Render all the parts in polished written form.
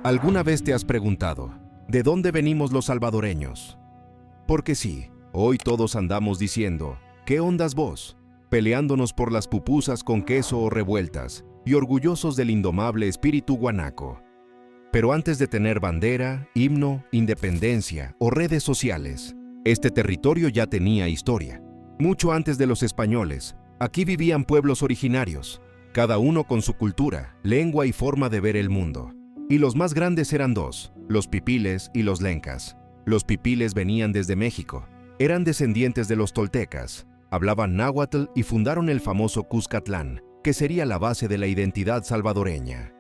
¿Alguna vez te has preguntado, ¿de dónde venimos los salvadoreños? Porque sí, hoy todos andamos diciendo, ¿qué ondas vos? Peleándonos por las pupusas con queso o revueltas y orgullosos del indomable espíritu guanaco. Pero antes de tener bandera, himno, independencia o redes sociales, este territorio ya tenía historia. Mucho antes de los españoles, aquí vivían pueblos originarios, cada uno con su cultura, lengua y forma de ver el mundo. Y los más grandes eran dos, los pipiles y los lencas. Los pipiles venían desde México, eran descendientes de los toltecas, hablaban náhuatl y fundaron el famoso Cuscatlán, que sería la base de la identidad salvadoreña.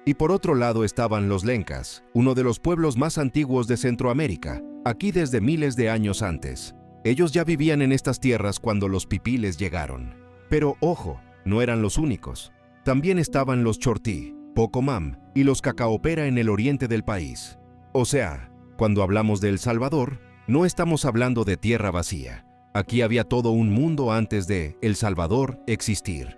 Y por otro lado estaban los lencas, uno de los pueblos más antiguos de Centroamérica, aquí desde miles de años antes. Ellos ya vivían en estas tierras cuando los pipiles llegaron. Pero ojo, no eran los únicos. También estaban los chortí, pocomam y los cacaopera en el oriente del país. O sea, cuando hablamos de El Salvador, no estamos hablando de tierra vacía. Aquí había todo un mundo antes de El Salvador existir.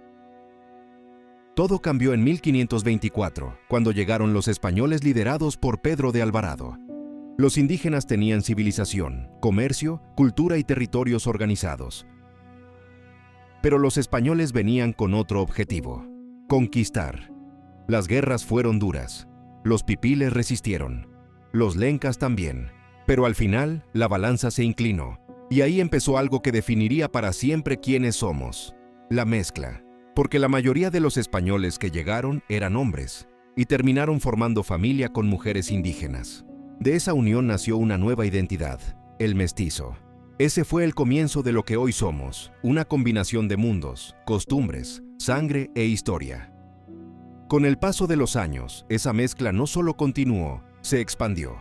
Todo cambió en 1524, cuando llegaron los españoles liderados por Pedro de Alvarado. Los indígenas tenían civilización, comercio, cultura y territorios organizados. Pero los españoles venían con otro objetivo: conquistar. Las guerras fueron duras. Los pipiles resistieron. Los lencas también. Pero al final, la balanza se inclinó. Y ahí empezó algo que definiría para siempre quiénes somos: la mezcla. Porque la mayoría de los españoles que llegaron eran hombres y terminaron formando familia con mujeres indígenas. De esa unión nació una nueva identidad, el mestizo. Ese fue el comienzo de lo que hoy somos, una combinación de mundos, costumbres, sangre e historia. Con el paso de los años, esa mezcla no solo continuó, se expandió.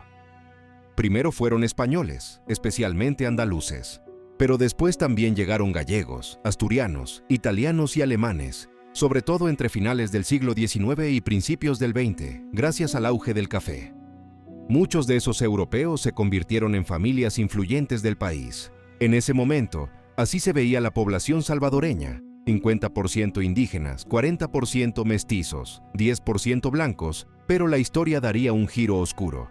Primero fueron españoles, especialmente andaluces. Pero después también llegaron gallegos, asturianos, italianos y alemanes, sobre todo entre finales del siglo XIX y principios del XX, gracias al auge del café. Muchos de esos europeos se convirtieron en familias influyentes del país. En ese momento, así se veía la población salvadoreña: 50% indígenas, 40% mestizos, 10% blancos, pero la historia daría un giro oscuro.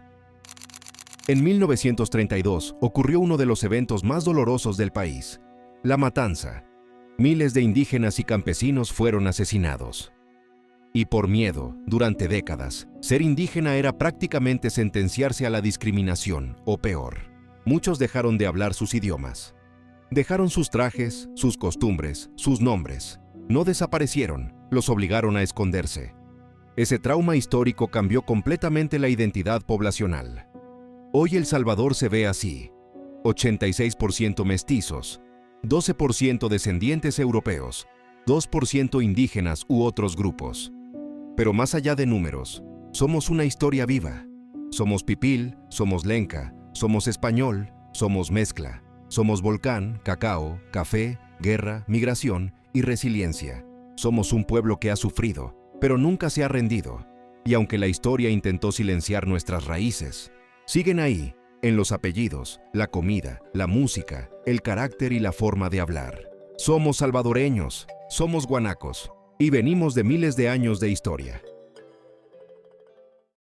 En 1932 ocurrió uno de los eventos más dolorosos del país: la matanza. Miles de indígenas y campesinos fueron asesinados. Y por miedo, durante décadas, ser indígena era prácticamente sentenciarse a la discriminación, o peor. Muchos dejaron de hablar sus idiomas. Dejaron sus trajes, sus costumbres, sus nombres. No desaparecieron, los obligaron a esconderse. Ese trauma histórico cambió completamente la identidad poblacional. Hoy El Salvador se ve así: 86% mestizos, 12% descendientes europeos, 2% indígenas u otros grupos. Pero más allá de números, somos una historia viva. Somos pipil, somos lenca, somos español, somos mezcla, somos volcán, cacao, café, guerra, migración y resiliencia. Somos un pueblo que ha sufrido, pero nunca se ha rendido. Y aunque la historia intentó silenciar nuestras raíces, siguen ahí, en los apellidos, la comida, la música, el carácter y la forma de hablar. Somos salvadoreños, somos guanacos, y venimos de miles de años de historia.